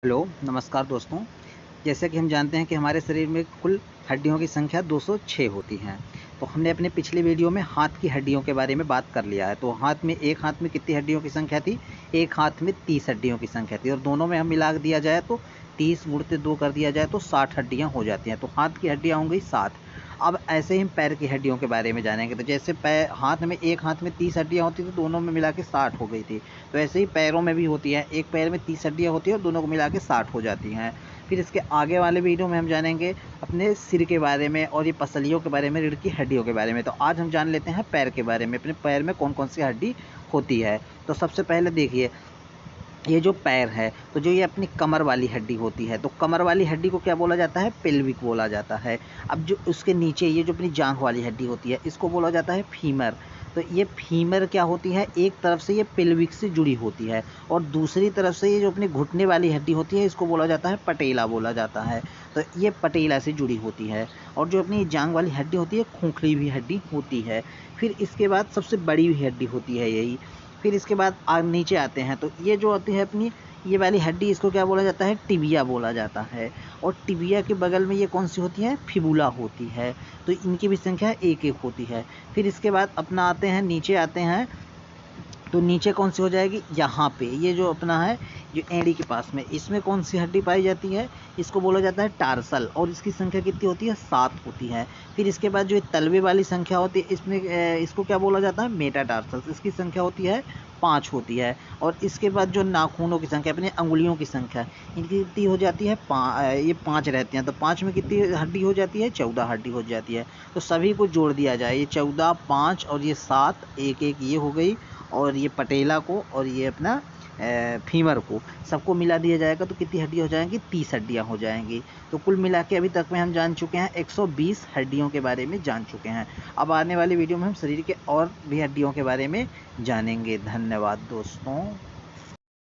Hello, नमस्कार दोस्तों। जैसे कि हम जानते हैं कि हमारे शरीर में कुल हड्डियों की संख्या 206 होती हैं। तो हमने अपने पिछले वीडियो में हाथ की हड्डियों के बारे में बात कर लिया है। तो एक हाथ में कितनी हड्डियों की संख्या थी? एक हाथ में 30 हड्डियों की संख्या थी और दोनों में हम मिला दिया जाए तो 30 गुणित 2 कर दिया जाए तो 60 हड्डियाँ हो जाती हैं। तो हाथ की हड्डियाँ हो गई 60। अब ऐसे ही हम पैर की हड्डियों के बारे में जानेंगे। तो जैसे एक हाथ में 30 हड्डियाँ होती थी, दोनों में मिला के 60 हो गई थी। तो ऐसे ही पैरों में भी होती है, एक पैर में 30 हड्डियाँ होती हैं और दोनों को मिला के 60 हो जाती हैं। फिर इसके आगे वाले वीडियो में हम जानेंगे अपने सिर के बारे में और ये पसलियों के बारे में, रीढ़ की हड्डियों के बारे में। तो आज हम जान लेते हैं पैर के बारे में, अपने पैर में कौन कौन सी हड्डी होती है। तो सबसे पहले देखिए, ये जो पैर है, तो जो ये अपनी कमर वाली हड्डी होती है, तो कमर वाली हड्डी को क्या बोला जाता है? पेल्विक बोला जाता है। अब जो उसके नीचे ये जो अपनी जांघ वाली हड्डी होती है, इसको बोला जाता है फीमर। तो ये फीमर क्या होती है? एक तरफ से ये पेल्विक से जुड़ी होती है और दूसरी तरफ से ये जो अपनी घुटने वाली हड्डी होती है, इसको बोला जाता है पटेला बोला जाता है। तो ये पटेला से जुड़ी होती है और जो अपनी जांघ वाली हड्डी होती है, खोखली हुई हड्डी होती है। फिर इसके बाद सबसे बड़ी हुई हड्डी होती है यही। फिर इसके बाद नीचे आते हैं, तो ये जो होती है अपनी ये वाली हड्डी, इसको क्या बोला जाता है? टिबिया बोला जाता है। और टिबिया के बगल में ये कौन सी होती है? फिबुला होती है। तो इनकी भी संख्या एक एक होती है। फिर इसके बाद अपना आते हैं, नीचे आते हैं, तो नीचे कौन सी हो जाएगी? यहाँ पे ये जो अपना है, जो एड़ी के पास में, इसमें कौन सी हड्डी पाई जाती है? इसको बोला जाता है टार्सल और इसकी संख्या कितनी होती है? 7 होती है। फिर इसके बाद जो ये तलवे वाली संख्या होती है, इसमें इसको क्या बोला जाता है? मेटाटार्सल्स। इसकी संख्या होती है 5 होती है। और इसके बाद जो नाखूनों की संख्या, अपने अंगुलियों की संख्या, इनकी कितनी हो जाती है? ये 5 रहती हैं। तो 5 में कितनी हड्डी हो जाती है? 14 हड्डी हो जाती है। तो सभी को जोड़ दिया जाए, ये 14, 5 और ये 7, एक एक ये हो गई, और ये पटेला को और ये अपना फीमर को सबको मिला दिया जाएगा तो कितनी हड्डियाँ हो जाएंगी? 30 हड्डियाँ हो जाएंगी। तो कुल मिला के अभी तक में हम जान चुके हैं 120 हड्डियों के बारे में जान चुके हैं। अब आने वाली वीडियो में हम शरीर के और भी हड्डियों के बारे में जानेंगे। धन्यवाद दोस्तों।